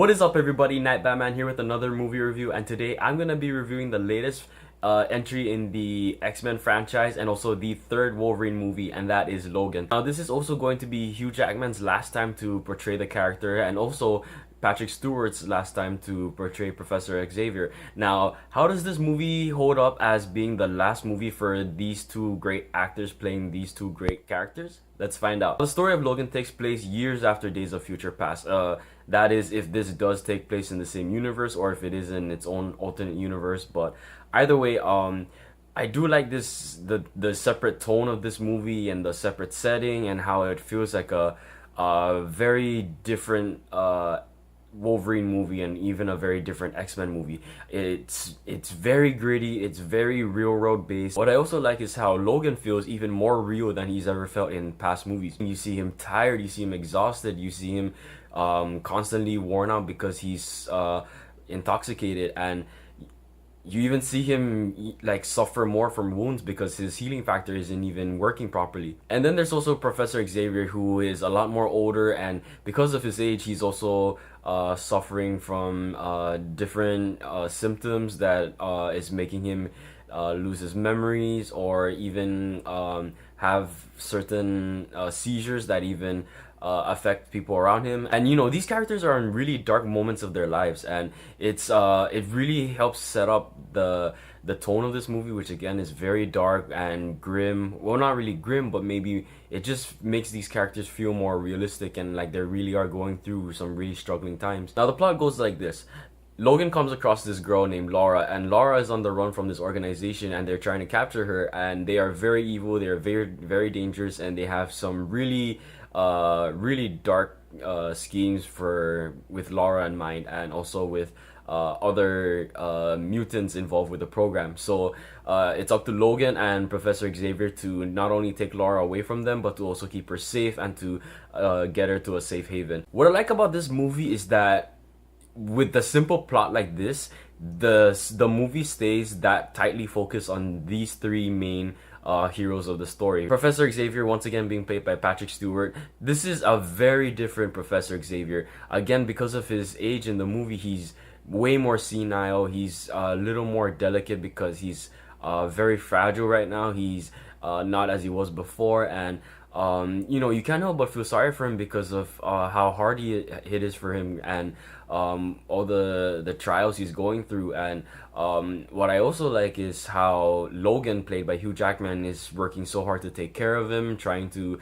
What is up, everybody? Night Batman here with another movie review, and today I'm gonna be reviewing the latest entry in the X-Men franchise and also the third Wolverine movie, and that is Logan. Now, this is also going to be Hugh Jackman's last time to portray the character, and also Patrick Stewart's last time to portray Professor Xavier. Now, how does this movie hold up as being the last movie for these two great actors playing these two great characters? Let's find out. The story of Logan takes place years after Days of Future Past. That is, if this does take place in the same universe or if it is in its own alternate universe. But either way, I do like the separate tone of this movie and the separate setting and how it feels like a very different Wolverine movie and even a very different X-Men movie. It's very gritty, it's very real world based. What I also like is how Logan feels even more real than he's ever felt in past movies. You see him tired, you see him exhausted, you see him constantly worn out because he's intoxicated, and you even see him like suffer more from wounds because his healing factor isn't even working properly. And then there's also Professor Xavier, who is a lot more older, and because of his age he's also suffering from different symptoms that is making him lose his memories or even have certain seizures that even affect people around him. And you know, these characters are in really dark moments of their lives, and it really helps set up the tone of this movie, which again is very dark and grim. Well, not really grim, but maybe it just makes these characters feel more realistic and like they really are going through some really struggling times. Now, the plot goes like this. Logan comes across this girl named Laura, and Laura is on the run from this organization, and they're trying to capture her, and they are very evil, they are very, very dangerous, and they have some really dark schemes with Laura in mind, and also with other mutants involved with the program. So it's up to Logan and Professor Xavier to not only take Laura away from them, but to also keep her safe and to get her to a safe haven. What I like about this movie is that with the simple plot like this, the movie stays that tightly focused on these three main heroes of the story. Professor Xavier, once again being played by Patrick Stewart. This is a very different Professor Xavier. Again, because of his age in the movie, he's way more senile. He's a little more delicate because he's very fragile right now. He's not as he was before, and you know, you can't help but feel sorry for him because of how hard it is for him, and all the trials he's going through. And what I also like is how Logan, played by Hugh Jackman, is working so hard to take care of him, trying to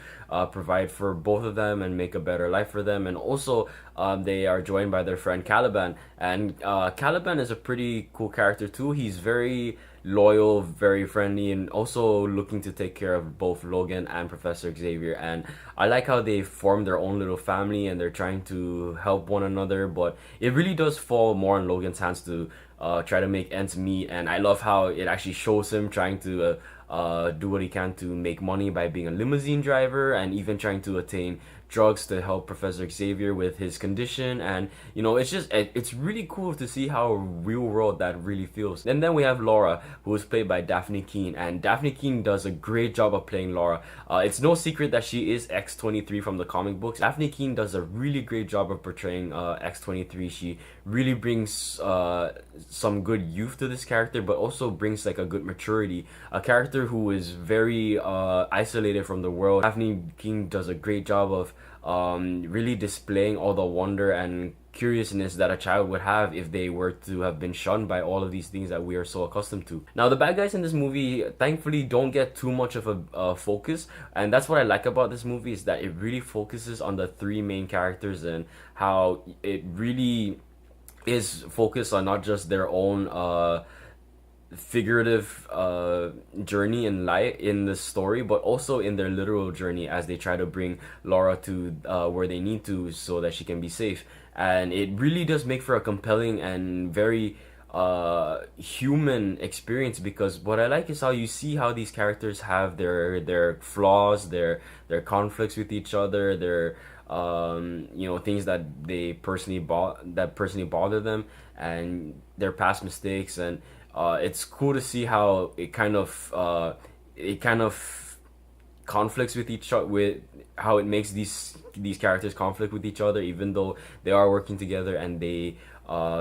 provide for both of them and make a better life for them. And also they are joined by their friend Caliban, and Caliban is a pretty cool character too. He's very loyal, very friendly, and also looking to take care of both Logan and Professor Xavier. And I like how they form their own little family and they're trying to help one another, but it really does fall more on Logan's hands to try to make ends meet. And I love how it actually shows him trying to do what he can to make money by being a limousine driver, and even trying to attain drugs to help Professor Xavier with his condition. And you know, it's really cool to see how real world that really feels. And then we have Laura, who is played by Daphne Keane, and Daphne Keane does a great job of playing Laura. It's no secret that she is X-23 from the comic books. Daphne Keane does a really great job of portraying X-23. She really brings some good youth to this character, but also brings like a good maturity. A character who is very isolated from the world. Daphne Keane does a great job of really displaying all the wonder and curiousness that a child would have if they were to have been shunned by all of these things that we are so accustomed to. Now, the bad guys in this movie thankfully don't get too much of a focus, and that's what I like about this movie, is that it really focuses on the three main characters and how it really is focused on not just their own figurative journey in life in the story, but also in their literal journey as they try to bring Laura to where they need to so that she can be safe. And it really does make for a compelling and very human experience, because what I like is how you see how these characters have their flaws, their conflicts with each other, their you know, things that they personally bother them, and their past mistakes. And it's cool to see how it kind of conflicts with each other, with how it makes these characters conflict with each other, even though they are working together and they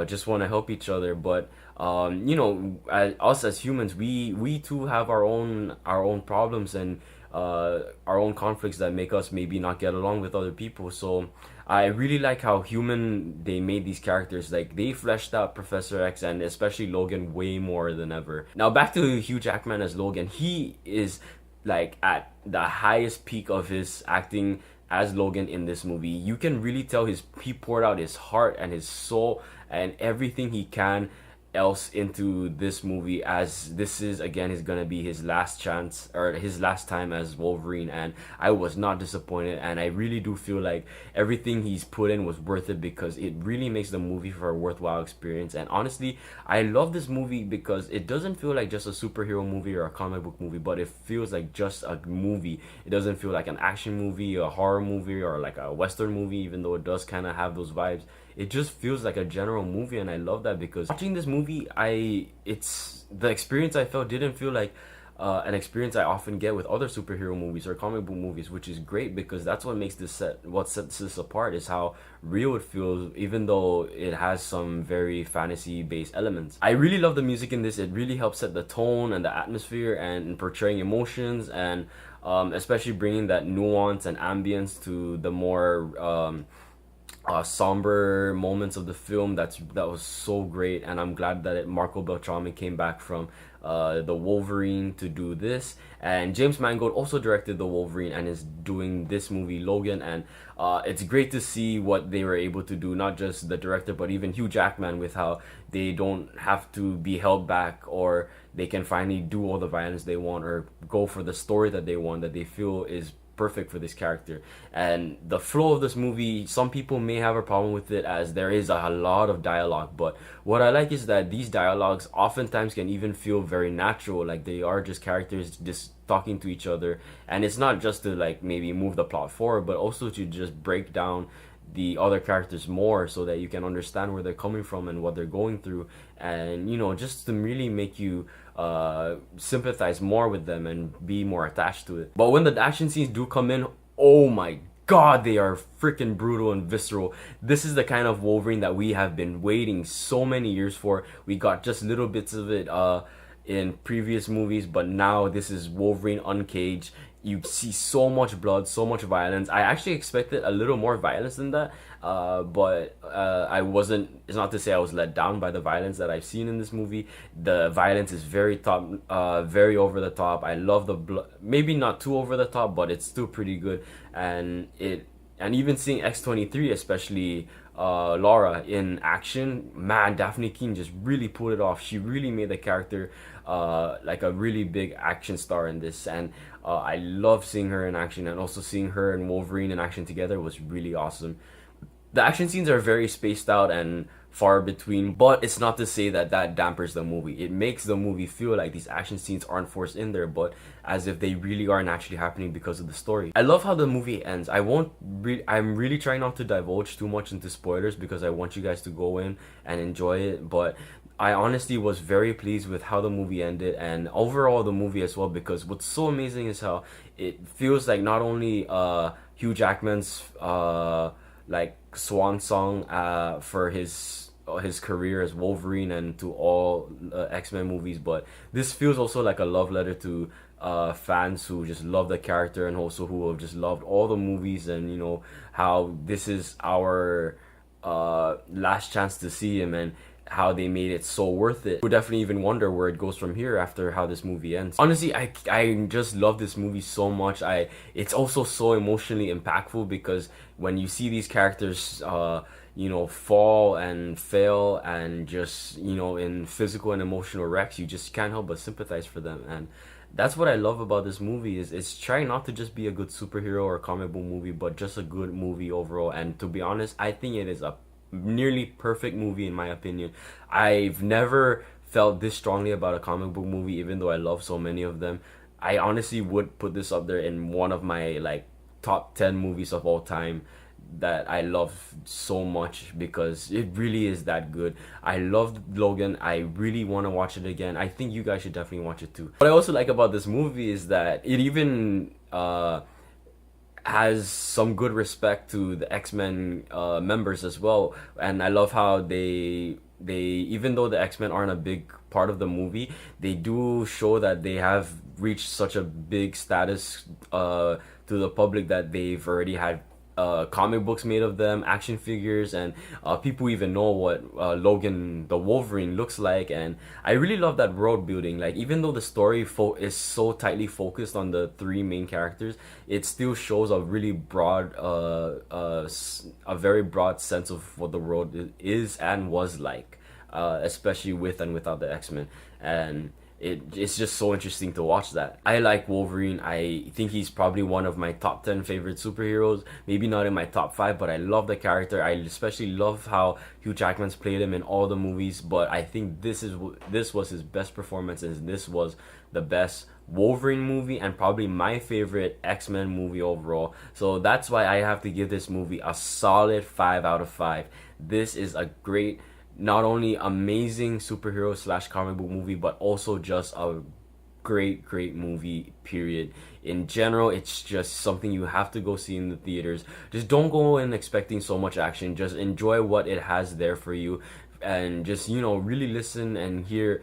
just want to help each other. But us as humans, we too have our own problems and our own conflicts that make us maybe not get along with other people. So I really like how human they made these characters. Like, they fleshed out Professor X and especially Logan way more than ever. Now back to Hugh Jackman as Logan. He is like at the highest peak of his acting as Logan in this movie. You can really tell he poured out his heart and his soul and everything he can else into this movie, as this is again is gonna be his last chance or his last time as Wolverine. And I was not disappointed, and I really do feel like everything he's put in was worth it, because it really makes the movie for a worthwhile experience. And honestly, I love this movie because it doesn't feel like just a superhero movie or a comic book movie, but it feels like just a movie. It doesn't feel like an action movie, a horror movie, or like a western movie, even though it does kind of have those vibes. It just feels like a general movie, and I love that, because watching this movie, it's the experience I felt didn't feel like an experience I often get with other superhero movies or comic book movies, which is great, because that's what makes what sets this apart is how real it feels, even though it has some very fantasy based elements. I really love the music in this. It really helps set the tone and the atmosphere and portraying emotions, and especially bringing that nuance and ambience to the more somber moments of the film. That was so great, and I'm glad that Marco Beltrami came back from the Wolverine to do this. And James Mangold also directed the Wolverine and is doing this movie Logan, and it's great to see what they were able to do, not just the director but even Hugh Jackman, with how they don't have to be held back, or they can finally do all the violence they want or go for the story that they want, that they feel is perfect for this character. And the flow of this movie, some people may have a problem with it, as there is a lot of dialogue, but what I like is that these dialogues oftentimes can even feel very natural, like they are just characters just talking to each other, and it's not just to like maybe move the plot forward, but also to just break down the other characters more, so that you can understand where they're coming from and what they're going through, and just to really make you sympathize more with them and be more attached to it. But when the action scenes do come in, oh my god, they are freaking brutal and visceral. This is the kind of Wolverine that we have been waiting so many years for. We got just little bits of it in previous movies, but now this is Wolverine uncaged. You see so much blood, so much violence. I actually expected a little more violence than that, but I wasn't. It's not to say I was let down by the violence that I've seen in this movie. The violence is very very over the top. I love the blood. Maybe not too over the top, but it's still pretty good. And even seeing X-23, especially Laura in action, man, Daphne Keane just really pulled it off. She really made the character like a really big action star in this, and I love seeing her in action, and also seeing her and Wolverine in action together was really awesome. The action scenes are very spaced out and far between, but it's not to say that dampers the movie. It makes the movie feel like these action scenes aren't forced in there, but as if they really are actually happening because of the story. I love how the movie ends. I'm really trying not to divulge too much into spoilers, because I want you guys to go in and enjoy it, but I honestly was very pleased with how the movie ended, and overall the movie as well, because what's so amazing is how it feels like not only Hugh Jackman's like swan song for his career as Wolverine and to all X-Men movies, but this feels also like a love letter to fans who just love the character, and also who have just loved all the movies, and how this is our last chance to see him, and how they made it so worth it. We'll definitely even wonder where it goes from here after how this movie ends. Honestly, I just love this movie so much. It's also so emotionally impactful, because when you see these characters fall and fail, and just in physical and emotional wrecks, you just can't help but sympathize for them. And that's what I love about this movie, is it's trying not to just be a good superhero or comic book movie, but just a good movie overall. And to be honest, I think it is a nearly perfect movie in my opinion. I've never felt this strongly about a comic book movie, even though I love so many of them. I honestly would put this up there in one of my like top 10 movies of all time. that I love so much because it really is that good. I loved Logan. I really want to watch it again. I think you guys should definitely watch it too. What I also like about this movie is that it even has some good respect to the X-Men members as well, and I love how they even though the X-Men aren't a big part of the movie, they do show that they have reached such a big status to the public that they've already had comic books made of them, action figures, and people even know what Logan the Wolverine looks like. And I really love that world building. Like, even though the story is so tightly focused on the three main characters, it still shows a really broad, a very broad sense of what the world is and was like, especially with and without the X-Men. And it's just so interesting to watch that. I like Wolverine. I think he's probably one of my top 10 favorite superheroes. Maybe not in my top 5, but I love the character. I especially love how Hugh Jackman's played him in all the movies, but I think this was his best performance, and this was the best Wolverine movie and probably my favorite X-Men movie overall. So that's why I have to give this movie a solid 5 out of 5. This is a great, not only amazing superhero slash comic book movie, but also just a great movie, period. In general, it's just something you have to go see in the theaters. Just don't go in expecting so much action. Just enjoy what it has there for you, and just, you know, really listen and hear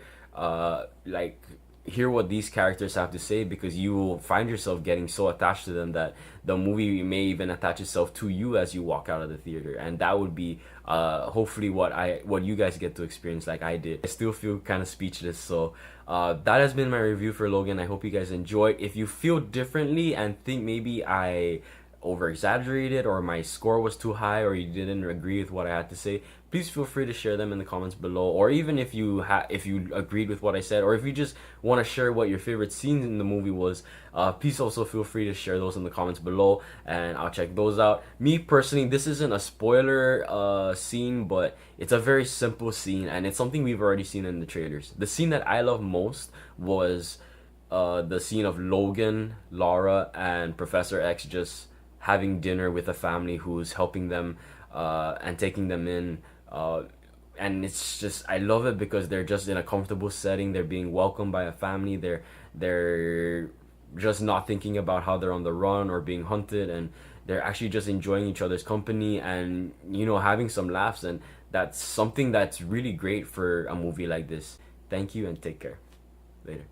hear what these characters have to say, because you will find yourself getting so attached to them that the movie may even attach itself to you as you walk out of the theater. And that would be hopefully what you guys get to experience like I did. I still feel kind of speechless. So that has been my review for Logan. I hope you guys enjoyed. If you feel differently and think maybe I over exaggerated or my score was too high or you didn't agree with what I had to say, please feel free to share them in the comments below. Or even if you agreed with what I said, or if you just want to share what your favorite scenes in the movie was, please also feel free to share those in the comments below, and I'll check those out. Me personally, this isn't a spoiler scene, but it's a very simple scene, and it's something we've already seen in the trailers. The scene that I love most was the scene of Logan, Laura, and Professor X just having dinner with a family who's helping them and taking them in. And it's just, I love it because they're just in a comfortable setting. They're being welcomed by a family. They're just not thinking about how they're on the run or being hunted, and they're actually just enjoying each other's company and, you know, having some laughs. And that's something that's really great for a movie like this. Thank you and take care. Later.